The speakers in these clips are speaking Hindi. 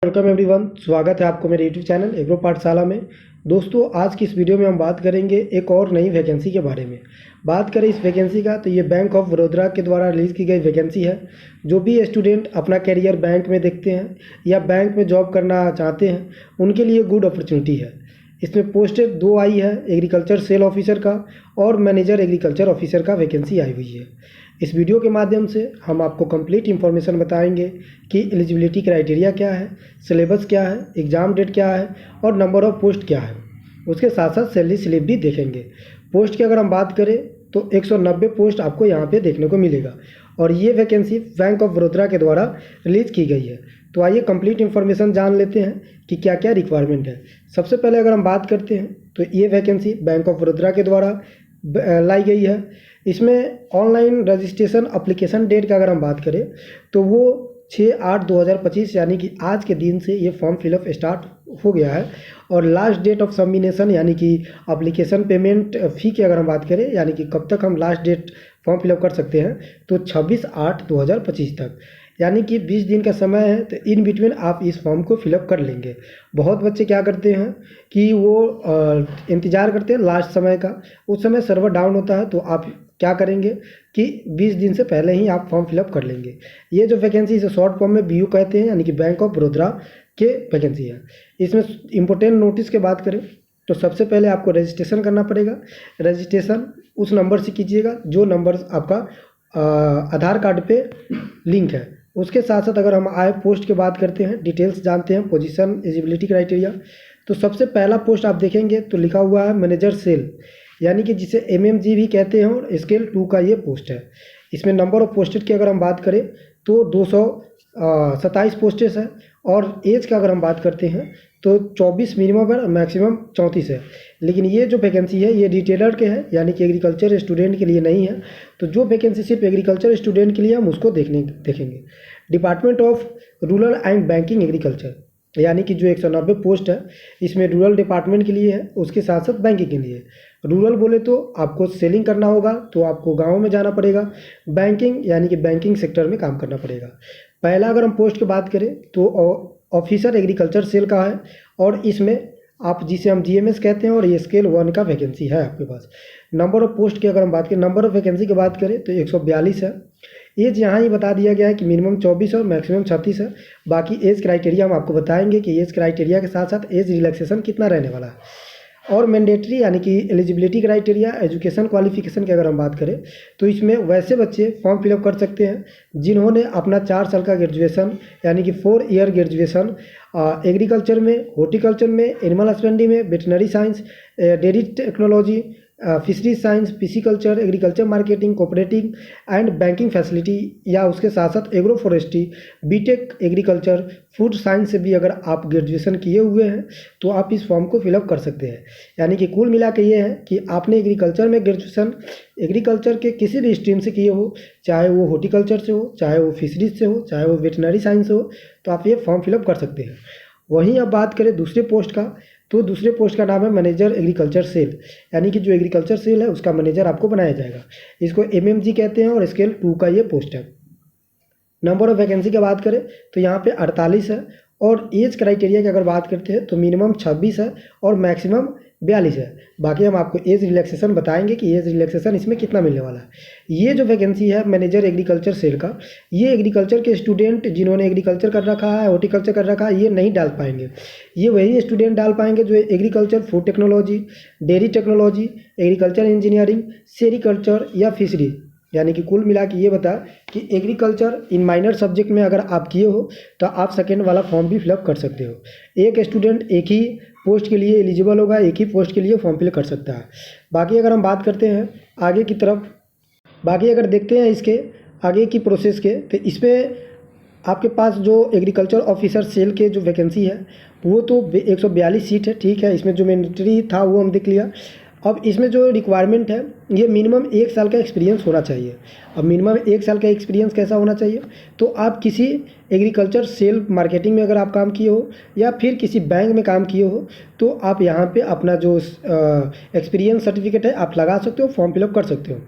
वेलकम एवरीवन, स्वागत है आपको मेरे यूट्यूब चैनल एग्रो पाठशाला में। दोस्तों, आज की इस वीडियो में हम बात करेंगे एक और नई वैकेंसी के बारे में। बात करें इस वैकेंसी का तो ये बैंक ऑफ बड़ौदा के द्वारा रिलीज़ की गई वैकेंसी है। जो भी स्टूडेंट अपना कैरियर बैंक में देखते हैं या बैंक में जॉब करना चाहते हैं, उनके लिए गुड अपॉर्चुनिटी है। इसमें पोस्टेड 2 आई है, एग्रीकल्चर सेल ऑफिसर का और मैनेजर एग्रीकल्चर ऑफिसर का वैकेंसी आई हुई है। इस वीडियो के माध्यम से हम आपको कंप्लीट इन्फॉर्मेशन बताएंगे कि एलिजिबिलिटी क्राइटेरिया क्या है, सिलेबस क्या है, एग्ज़ाम डेट क्या है और नंबर ऑफ़ पोस्ट क्या है। उसके साथ साथ सैलरी स्लिप भी देखेंगे। पोस्ट की अगर हम बात करें तो 190 पोस्ट आपको यहाँ पे देखने को मिलेगा और ये वैकेंसी बैंक ऑफ बड़ौदा के द्वारा रिलीज़ की गई है। तो आइए कंप्लीट इन्फॉर्मेशन जान लेते हैं कि क्या क्या रिक्वायरमेंट है। सबसे पहले अगर हम बात करते हैं तो ये वैकेंसी बैंक ऑफ बड़ौदा के द्वारा लाई गई है। इसमें ऑनलाइन रजिस्ट्रेशन एप्लीकेशन डेट का अगर हम बात करें तो वो 6/8/2025 यानी कि आज के दिन से ये फॉर्म फिलअप स्टार्ट हो गया है। और लास्ट डेट ऑफ सबमिनेशन यानी कि एप्लीकेशन पेमेंट फ़ी की अगर हम बात करें यानी कि कब तक हम लास्ट डेट फॉर्म फिलअप कर सकते हैं तो 26/8/2025 तक, यानी कि 20 दिन का समय है। तो इन बिटवीन आप इस फॉर्म को फिलअप कर लेंगे। बहुत बच्चे क्या करते हैं कि वो इंतज़ार करते हैं लास्ट समय का, उस समय सर्वर डाउन होता है। तो आप क्या करेंगे कि 20 दिन से पहले ही आप फॉर्म फिलअप कर लेंगे। ये जो वैकेंसी इसे शॉर्ट फॉर्म में BU कहते हैं, यानी कि बैंक ऑफ बड़ौदा के वैकेंसी है। इसमें इम्पोर्टेंट नोटिस की बात करें तो सबसे पहले आपको रजिस्ट्रेशन करना पड़ेगा। रजिस्ट्रेशन उस नंबर से कीजिएगा जो नंबर आपका आधार कार्ड पे लिंक है। उसके साथ साथ अगर हम आए पोस्ट की बात करते हैं, डिटेल्स जानते हैं, पोजीशन, एलिजिबिलिटी क्राइटेरिया। तो सबसे पहला पोस्ट आप देखेंगे तो लिखा हुआ है मैनेजर सेल, यानी कि जिसे MMG भी कहते हैं और स्केल 2 का ये पोस्ट है। इसमें नंबर ऑफ पोस्टेड की अगर हम बात करें तो 227 पोस्टेस है। और एज का अगर हम बात करते हैं तो 24 मिनिमम है और मैक्सिमम 34 है। लेकिन ये जो वैकेंसी है ये रिटेलर के हैं, यानी कि एग्रीकल्चर स्टूडेंट के लिए नहीं है। तो जो वैकेंसी सिर्फ एग्रीकल्चर स्टूडेंट के लिए हम उसको देखेंगे। Department of rural and banking agriculture, यानी कि जो 190 पोस्ट है इसमें रूरल डिपार्टमेंट के लिए है, उसके साथ साथ बैंकिंग के लिए। रूरल बोले तो आपको सेलिंग करना होगा तो आपको गांव में जाना पड़ेगा। बैंकिंग यानी कि बैंकिंग सेक्टर में काम करना पड़ेगा। पहला अगर हम पोस्ट की बात करें तो ऑफिसर एग्रीकल्चर सेल का है और इसमें आप जिसे हम GMS कहते हैं और ये स्केल 1 का वैकेंसी है आपके पास। नंबर ऑफ पोस्ट की अगर हम बात करें, नंबर ऑफ वैकेंसी की बात करें तो 142 है। एज यहाँ ही बता दिया गया है कि मिनिमम 24 और मैक्सिमम 36 है। बाकी एज क्राइटेरिया हम आपको बताएंगे कि एज क्राइटेरिया के साथ साथ एज रिलैक्सेशन कितना रहने वाला है। और मैंडेटरी यानी कि एलिजिबिलिटी क्राइटेरिया, एजुकेशन क्वालिफिकेशन की अगर हम बात करें तो इसमें वैसे बच्चे फॉर्म फिलअप कर सकते हैं जिन्होंने अपना 4 साल का ग्रेजुएशन यानी कि 4 ईयर ग्रेजुएशन एग्रीकल्चर में, हॉर्टिकल्चर में, एनिमल हस्बेंड्री में, veterinary science, dairy technology, fisheries science, pisciculture, agriculture marketing, cooperative and banking facility या उसके साथ साथ agro forestry, BTech agriculture, food science से भी अगर आप ग्रेजुएशन किए हुए हैं तो आप इस फॉर्म को फिलअप कर सकते हैं। यानी कि कुल मिला के ये है कि आपने एग्रीकल्चर में ग्रेजुएशन एग्रीकल्चर के किसी भी स्ट्रीम से किए हो, चाहे वो हॉर्टिकल्चर से हो, चाहे वो फिशरीज से हो, चाहे वो वेटनरी साइंस से हो, तो आप ये फॉर्म फिलअप कर सकते हैं। वहीं अब बात करें दूसरे पोस्ट का तो दूसरे पोस्ट का नाम है मैनेजर एग्रीकल्चर सेल, यानी कि जो एग्रीकल्चर सेल है उसका मैनेजर आपको बनाया जाएगा। इसको MMG कहते हैं और स्केल 2 का ये पोस्ट है। नंबर ऑफ वैकेंसी की बात करें तो यहाँ पे 48 है। और एज क्राइटेरिया की अगर बात करते हैं तो मिनिमम 26 है और मैक्सिमम 42 है। बाकी हम आपको एज रिलैक्सेशन बताएंगे कि एज रिलैक्सेशन इसमें कितना मिलने वाला है। ये जो वैकेंसी है मैनेजर एग्रीकल्चर सेल का, ये एग्रीकल्चर के स्टूडेंट जिन्होंने एग्रीकल्चर कर रखा है, हॉर्टिकल्चर कर रखा है, ये नहीं डाल पाएंगे। ये वही स्टूडेंट डाल पाएंगे जो agriculture, food technology, dairy technology, agriculture engineering, sericulture या फिशरी। यानी कि कुल मिला के ये बता कि एग्रीकल्चर इन माइनर सब्जेक्ट में अगर आप किए हो तो आप सेकेंड वाला फॉर्म भी फिलअप कर सकते हो। एक स्टूडेंट एक ही पोस्ट के लिए एलिजिबल होगा, एक ही पोस्ट के लिए फॉर्म फिल कर सकता है। बाकी अगर हम बात करते हैं आगे की तरफ, बाकी अगर देखते हैं इसके आगे की प्रोसेस के, तो इसमें आपके पास जो एग्रीकल्चर ऑफिसर सेल के जो वैकेंसी है वो तो 142 सीट है, ठीक है। इसमें जो मैंडेटरी था वो हम देख लिया। अब इसमें जो रिक्वायरमेंट है ये मिनिमम 1 साल का एक्सपीरियंस होना चाहिए। अब मिनिमम 1 साल का एक्सपीरियंस कैसा होना चाहिए, तो आप किसी एग्रीकल्चर सेल मार्केटिंग में अगर आप काम किए हो या फिर किसी बैंक में काम किए हो तो आप यहाँ पे अपना जो एक्सपीरियंस सर्टिफिकेट है आप लगा सकते हो, फॉर्म फिलअप कर सकते हो।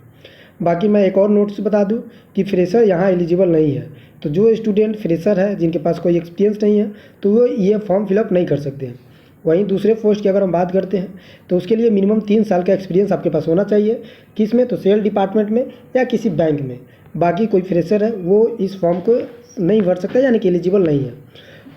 बाकी मैं एक और नोट्स बता दूं कि फ्रेशर यहाँ एलिजिबल नहीं है। तो जो स्टूडेंट फ्रेशर है, जिनके पास कोई एक्सपीरियंस नहीं है, तो वो ये फॉर्म फिलअप नहीं कर सकते हैं। वहीं दूसरे पोस्ट की अगर हम बात करते हैं तो उसके लिए मिनिमम 3 साल का एक्सपीरियंस आपके पास होना चाहिए। किस में? तो सेल डिपार्टमेंट में या किसी बैंक में। बाकी कोई फ्रेशर है वो इस फॉर्म को नहीं भर सकता, यानी कि एलिजिबल नहीं है।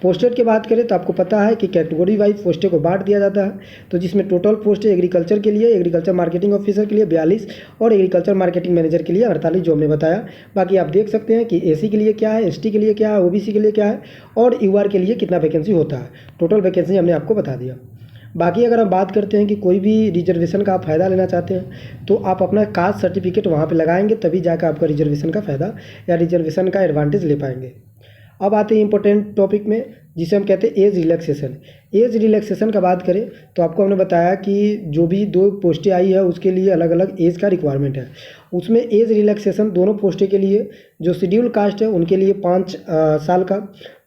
पोस्टेड की बात करें तो आपको पता है कि कैटेगरी वाइज पोस्टें को बांट दिया जाता है। तो जिसमें टोटल पोस्ट है एग्रीकल्चर के लिए, एग्रीकल्चर मार्केटिंग ऑफिसर के लिए 42 और एग्रीकल्चर मार्केटिंग मैनेजर के लिए 48, जो हमने बताया। बाकी आप देख सकते हैं कि एसी के लिए क्या है, एसटी के लिए क्या है, ओबीसी के लिए क्या है और यूआर के लिए कितना वैकेंसी होता है। टोटल वैकेंसी हमने आपको बता दिया। बाकी अगर हम बात करते हैं कि कोई भी रिजर्वेशन का आप फ़ायदा लेना चाहते हैं तो आप अपना कास्ट सर्टिफिकेट वहाँ पे लगाएंगे, तभी जाकर आपका रिजर्वेशन का फ़ायदा या रिजर्वेशन का एडवांटेज ले पाएंगे। अब आते हैं इंपॉर्टेंट टॉपिक में, जिसे हम कहते हैं एज रिलैक्सेशन। एज रिलैक्सेशन का बात करें तो आपको हमने बताया कि जो भी 2 पोस्टें आई है उसके लिए अलग अलग एज का रिक्वायरमेंट है। उसमें एज रिलैक्सेशन दोनों पोस्टें के लिए, जो शेड्यूल कास्ट है उनके लिए 5 साल का,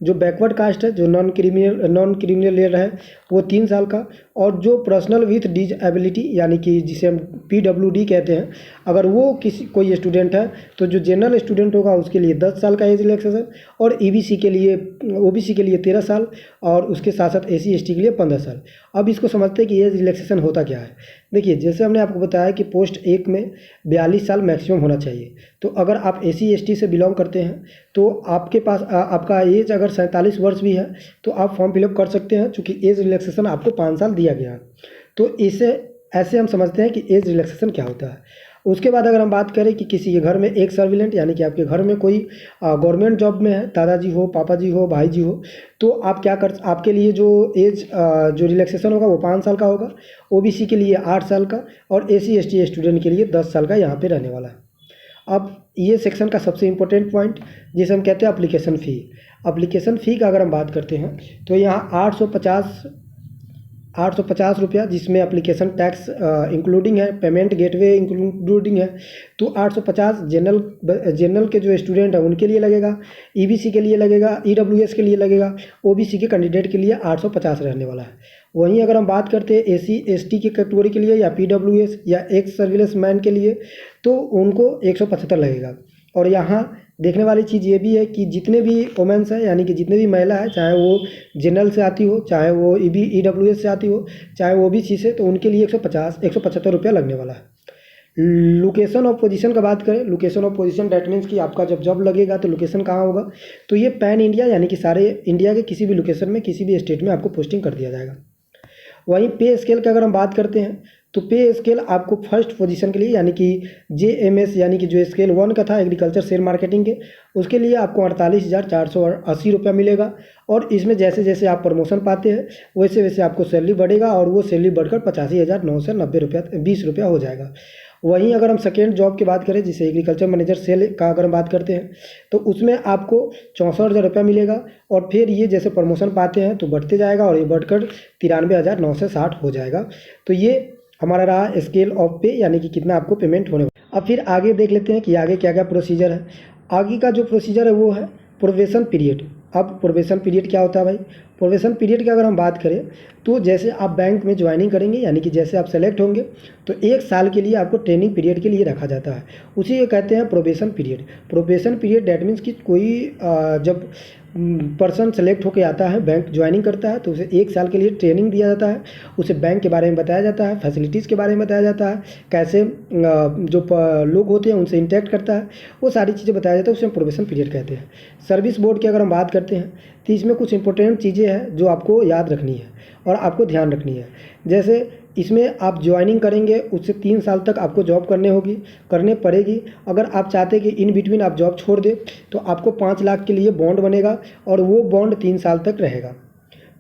जो बैकवर्ड कास्ट है, जो नॉन क्रिमिनल है, वो 3 साल का, और जो पर्सनल विथ डिजेबिलिटी यानी कि जिसे हम PWD कहते हैं, अगर वो कोई स्टूडेंट है तो जो जनरल स्टूडेंट होगा उसके लिए 10 साल का एज रिलैक्सेशन, और OBC के लिए 13 साल, और उसके साथ साथ SC ST के लिए 15 साल। अब इसको समझते हैं कि एज रिलैक्सेशन होता क्या है। देखिए, जैसे हमने आपको बताया कि पोस्ट 1 में 42 साल मैक्सिमम होना चाहिए। तो अगर आप SC ST से बिलोंग करते हैं तो आपके पास आपका एज अगर 47 वर्ष भी है तो आप फॉर्म फिलअप कर सकते हैं, चूँकि एज रिलैक्सेशन आपको 5 साल दिया गया है। तो ऐसे हम समझते हैं कि एज रिलैक्सेशन क्या होता है। उसके बाद अगर हम बात करें कि किसी के घर में एक सर्विलेंट, यानी कि आपके घर में कोई गवर्नमेंट जॉब में है, दादाजी हो, पापा जी हो, भाई जी हो, तो आप आपके लिए जो एज जो रिलैक्सेशन होगा वो 5 साल का होगा। OBC के लिए 8 साल का, और SC ST स्टूडेंट के लिए 10 साल का यहाँ पे रहने वाला है। अब ये सेक्शन का सबसे इम्पोर्टेंट पॉइंट, जिसे हम कहते हैं एप्लीकेशन फ़ी। एप्लीकेशन फ़ी का अगर हम बात करते हैं तो यहाँ 850 रुपया, जिसमें एप्लीकेशन टैक्स इंक्लूडिंग है, पेमेंट गेटवे इंक्लूडिंग है। तो 850 जनरल के जो स्टूडेंट हैं उनके लिए लगेगा, EBC के लिए लगेगा, EWS के लिए लगेगा, OBC के कैंडिडेट के लिए 850 रहने वाला है। वहीं अगर हम बात करते हैं SC ST की कैटेगरी के लिए या PWS या एक्स सर्विलेंस मैन के लिए, तो उनको 175 लगेगा। और यहाँ देखने वाली चीज़ ये भी है कि जितने भी वोमेंस है, यानी कि जितने भी महिला है, चाहे वो जनरल से आती हो, चाहे वो EWS से आती हो, चाहे वो OBC से, तो उनके लिए 175 रुपया लगने वाला है। लोकेशन ऑफ पोजीशन का बात करें, location of position that means कि आपका जब जॉब लगेगा तो लोकेशन कहाँ होगा, तो ये पैन इंडिया यानी कि सारे इंडिया के किसी भी लोकेशन में, किसी भी स्टेट में आपको पोस्टिंग कर दिया जाएगा। वहीं पे स्केल की अगर हम बात करते हैं तो पे स्केल आपको फर्स्ट पोजीशन के लिए, यानी कि JMS यानी कि जो स्केल 1 का था एग्रीकल्चर शेयर मार्केटिंग के, उसके लिए आपको 48,480 रुपया मिलेगा। और इसमें जैसे जैसे आप प्रमोशन पाते हैं वैसे वैसे आपको सैलरी बढ़ेगा, और वो सैलरी बढ़कर 85,990 रुपया 20 रुपया हो जाएगा। वहीं अगर हम सेकेंड जॉब की बात करें, जिसे एग्रीकल्चर मैनेजर सेल का अगर हम बात करते हैं, तो उसमें आपको 64,000 रुपया मिलेगा, और फिर ये जैसे प्रमोशन पाते हैं तो बढ़ते जाएगा, और ये बढ़कर 93,960 हो जाएगा। तो ये हमारा रहा स्केल ऑफ पे, यानी कि कितना आपको पेमेंट होने वाला। अब फिर आगे देख लेते हैं कि आगे क्या क्या प्रोसीजर है। आगे का जो प्रोसीजर है वो है प्रोबेशन पीरियड। अब प्रोबेशन पीरियड क्या होता है भाई? प्रोबेशन पीरियड की अगर हम बात करें तो जैसे आप बैंक में ज्वाइनिंग करेंगे, यानी कि जैसे आप सेलेक्ट होंगे तो 1 साल के लिए आपको ट्रेनिंग पीरियड के लिए रखा जाता है, उसी को कहते हैं probation period. Probation period that means कि कोई जब पर्सन सेलेक्ट होकर आता है, बैंक ज्वाइनिंग करता है, तो उसे 1 साल के लिए ट्रेनिंग दिया जाता है, उसे बैंक के बारे में बताया जाता है, फैसिलिटीज़ के बारे में बताया जाता है, कैसे जो लोग होते हैं उनसे इंटरेक्ट करता है, वो सारी चीज़ें बताया जाता है, उसे हम प्रोबेशन पीरियड कहते हैं। सर्विस बोर्ड की अगर हम बात करते हैं तो इसमें कुछ इंपॉर्टेंट चीज़ें हैं जो आपको याद रखनी है और आपको ध्यान रखनी है। जैसे इसमें आप ज्वाइनिंग करेंगे उससे 3 साल तक आपको जॉब करने पड़ेगी। अगर आप चाहते हैं कि इन बिटवीन आप जॉब छोड़ दें तो आपको 5 लाख के लिए बॉन्ड बनेगा, और वो बॉन्ड 3 साल तक रहेगा।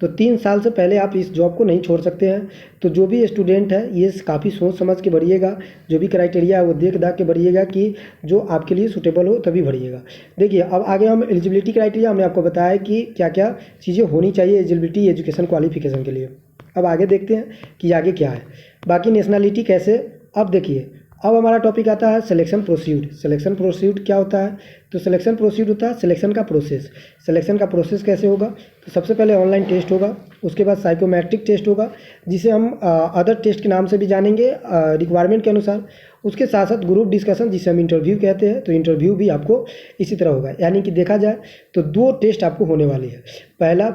तो 3 साल से पहले आप इस जॉब को नहीं छोड़ सकते हैं। तो जो भी स्टूडेंट है ये काफ़ी सोच समझ के भरिएगा, जो भी क्राइटेरिया है वो देख दाख के भरिएगा कि जो आपके लिए सूटेबल हो तभी भरिएगा। देखिए, अब आगे हम एलिजिबिलिटी क्राइटेरिया, हमने आपको बताया कि क्या क्या चीज़ें होनी चाहिए एलिजिबिलिटी एजुकेशन क्वालिफिकेशन के लिए। अब आगे देखते हैं कि आगे क्या है। बाकी नेशनलिटी कैसे, अब देखिए अब हमारा टॉपिक आता है सिलेक्शन प्रोसीड। सिलेक्शन प्रोसीड क्या होता है? तो सिलेक्शन प्रोसीड होता है सिलेक्शन का प्रोसेस। सिलेक्शन का प्रोसेस कैसे होगा? तो सबसे पहले ऑनलाइन टेस्ट होगा, उसके बाद साइकोमेट्रिक टेस्ट होगा जिसे हम अदर टेस्ट के नाम से भी जानेंगे रिक्वायरमेंट के अनुसार। उसके साथ साथ ग्रुप डिस्कशन जिसे हम इंटरव्यू कहते हैं, तो इंटरव्यू भी आपको इसी तरह होगा। यानी कि देखा जाए तो 2 टेस्ट आपको होने वाले हैं। पहला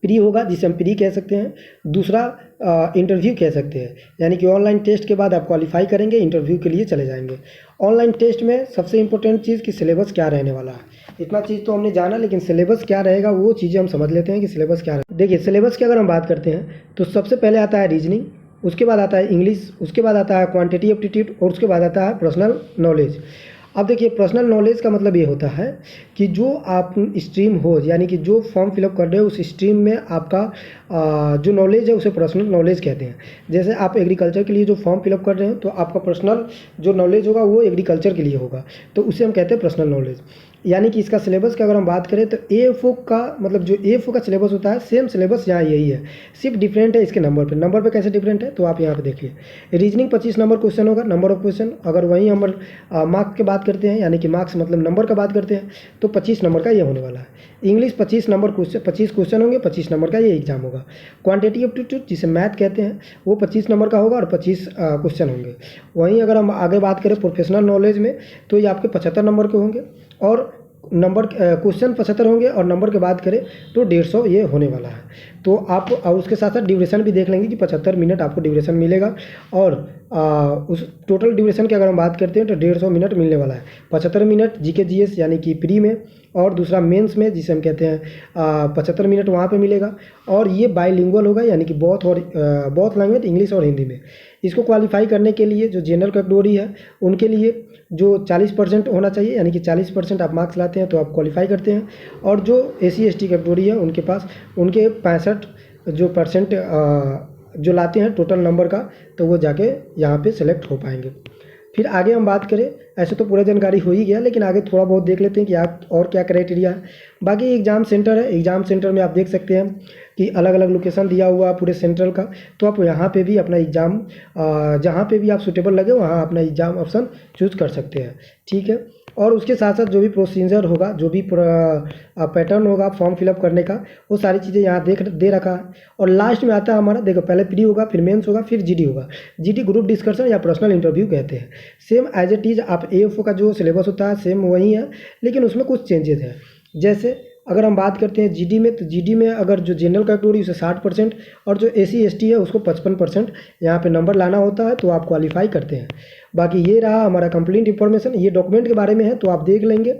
प्री होगा जिसे हम प्री कह सकते हैं, दूसरा इंटरव्यू कह सकते हैं। यानी कि ऑनलाइन टेस्ट के बाद आप क्वालिफाई करेंगे, इंटरव्यू के लिए चले जाएंगे। ऑनलाइन टेस्ट में सबसे इंपॉर्टेंट चीज़ कि सिलेबस क्या रहने वाला है। इतना चीज़ तो हमने जाना, लेकिन सिलेबस क्या रहेगा वो चीज़ें हम समझ लेते हैं कि सिलेबस क्या रहेगा। देखिए सिलेबस की अगर हम बात करते हैं तो सबसे पहले आता है रीजनिंग, उसके बाद आता है इंग्लिश, उसके बाद आता है क्वांटिटी एप्टीट्यूड और उसके बाद आता है पर्सनल नॉलेज। अब देखिए पर्सनल नॉलेज का मतलब ये होता है कि जो आप स्ट्रीम हो, यानी कि जो फॉर्म फिलअप कर रहे हो उस स्ट्रीम में आपका जो नॉलेज है उसे पर्सनल नॉलेज कहते हैं। जैसे आप एग्रीकल्चर के लिए जो फॉर्म फिलअप कर रहे हैं तो आपका पर्सनल जो नॉलेज होगा वो एग्रीकल्चर के लिए होगा, तो उसे हम कहते हैं पर्सनल नॉलेज। यानी कि इसका सिलेबस की अगर हम बात करें तो एएफओ का मतलब जो एएफओ का सिलेबस होता है सेम सिलेबस यहाँ यही है, सिर्फ डिफरेंट है इसके नंबर पे कैसे डिफरेंट है तो आप यहाँ पे देखिए। रीजनिंग 25 नंबर क्वेश्चन होगा, नंबर ऑफ क्वेश्चन। अगर वहीं हम मार्क्स की बात करते हैं, यानी कि मार्क्स मतलब नंबर का बात करते हैं, तो 25 नंबर का ये होने वाला है। इंग्लिश 25 नंबर क्वेश्चन, 25 क्वेश्चन होंगे, 25 नंबर का ये एग्जाम होगा। क्वांटिटी एप्टीट्यूड जिसे मैथ कहते हैं वो 25 नंबर का होगा और 25 क्वेश्चन होंगे। वहीं अगर हम आगे बात करें प्रोफेशनल नॉलेज में तो ये आपके 75 नंबर के होंगे और नंबर क्वेश्चन 75 होंगे और नंबर की बात करें तो 150 ये होने वाला है। तो आप और उसके साथ साथ ड्यूरेशन भी देख लेंगे कि 75 मिनट आपको ड्यूरेशन मिलेगा और उस टोटल ड्यूरेशन की अगर हम बात करते हैं तो 150 मिनट मिलने वाला है। 75 मिनट जीके जीएस यानी कि प्री में और दूसरा मेंस में जिसे हम कहते हैं 75 मिनट वहाँ पे मिलेगा। और ये बाइलिंगुअल होगा यानी कि बोथ लैंग्वेज इंग्लिश और हिंदी में। इसको क्वालिफाई करने के लिए जो जनरल कैटेगरी है उनके लिए जो 40% होना चाहिए, यानी कि 40% आप मार्क्स लाते हैं तो आप क्वालिफाई करते हैं। और जो एसी एसटी कैटेगरी है उनके पास उनके 65 जो परसेंट जो लाते हैं टोटल नंबर का, तो वो जाके यहाँ पे सेलेक्ट हो पाएंगे। फिर आगे हम बात करें, ऐसे तो पूरा जानकारी हो ही गया, लेकिन आगे थोड़ा बहुत देख लेते हैं कि आप और क्या क्राइटेरिया है। बाकी एग्ज़ाम सेंटर है, एग्ज़ाम सेंटर में आप देख सकते हैं कि अलग अलग लोकेशन दिया हुआ पूरे सेंट्रल का, तो आप यहाँ पे भी अपना एग्ज़ाम जहाँ पे भी आप सूटेबल लगे वहाँ अपना एग्ज़ाम ऑप्शन चूज़ कर सकते हैं। ठीक है। और उसके साथ साथ जो भी प्रोसीजर होगा, जो भी पैटर्न होगा फॉर्म फिलअप करने का, वो सारी चीज़ें यहाँ दे रखा है। और लास्ट में आता है हमारा, देखो पहले प्री होगा, फिर मेंस होगा, फिर जीडी होगा। जीडी ग्रुप डिस्कशन या पर्सनल इंटरव्यू कहते हैं। सेम एज इट इज़ आप एएफओ का जो सिलेबस होता है सेम वही है, लेकिन उसमें कुछ चेंजेस हैं। जैसे अगर हम बात करते हैं जीडी में, तो जीडी में अगर जो जनरल कैटेगरी उसे 60% और जो एसी एसटी है उसको 55% यहाँ पे नंबर लाना होता है, तो आप क्वालिफाई करते हैं। बाकी ये रहा हमारा कंप्लीट इन्फॉर्मेशन। ये डॉक्यूमेंट के बारे में है तो आप देख लेंगे,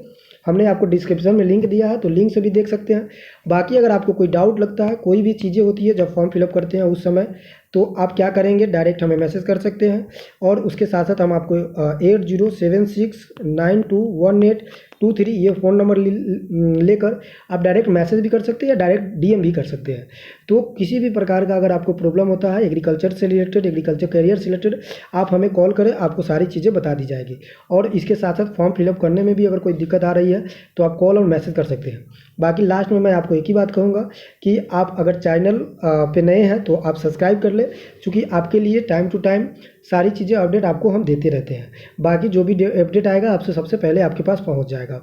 हमने आपको डिस्क्रिप्शन में लिंक दिया है तो लिंक से भी देख सकते हैं। बाकी अगर आपको कोई डाउट लगता है, कोई भी चीज़ें होती है जब फॉर्म फिलअप करते हैं उस समय, तो आप क्या करेंगे, डायरेक्ट हमें मैसेज कर सकते हैं। और उसके साथ साथ हम आपको 8076921823 ये फ़ोन नंबर लेकर आप डायरेक्ट मैसेज भी कर सकते हैं या डायरेक्ट डीएम भी कर सकते हैं। तो किसी भी प्रकार का अगर आपको प्रॉब्लम होता है एग्रीकल्चर से रिलेटेड, एग्रीकल्चर करियर से रिलेटेड, आप हमें कॉल करें, आपको सारी चीज़ें बता दी जाएगी। और इसके साथ साथ फॉर्म फिलअप करने में भी अगर कोई दिक्कत आ रही है तो आप कॉल और मैसेज कर सकते हैं। बाकी लास्ट में मैं आपको एक ही बात कहूँगा कि आप अगर चैनल पे नए हैं तो आप सब्सक्राइब कर लें, क्योंकि आपके लिए टाइम टू टाइम सारी चीज़ें अपडेट आपको हम देते रहते हैं। बाकी जो भी अपडेट आएगा आपसे सबसे पहले आपके पास पहुंच जाएगा।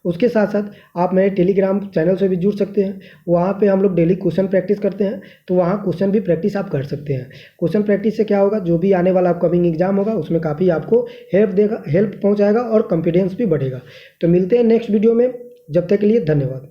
उसके साथ साथ आप मेरे टेलीग्राम चैनल से भी जुड़ सकते हैं, वहाँ पे हम लोग डेली क्वेश्चन प्रैक्टिस करते हैं, तो वहाँ क्वेश्चन भी प्रैक्टिस आप कर सकते हैं। क्वेश्चन प्रैक्टिस से क्या होगा, जो भी आने वाला अपकमिंग एग्जाम होगा उसमें काफ़ी आपको हेल्प पहुँचाएगा और कॉन्फिडेंस भी बढ़ेगा। तो मिलते हैं नेक्स्ट वीडियो में, जब तक के लिए धन्यवाद।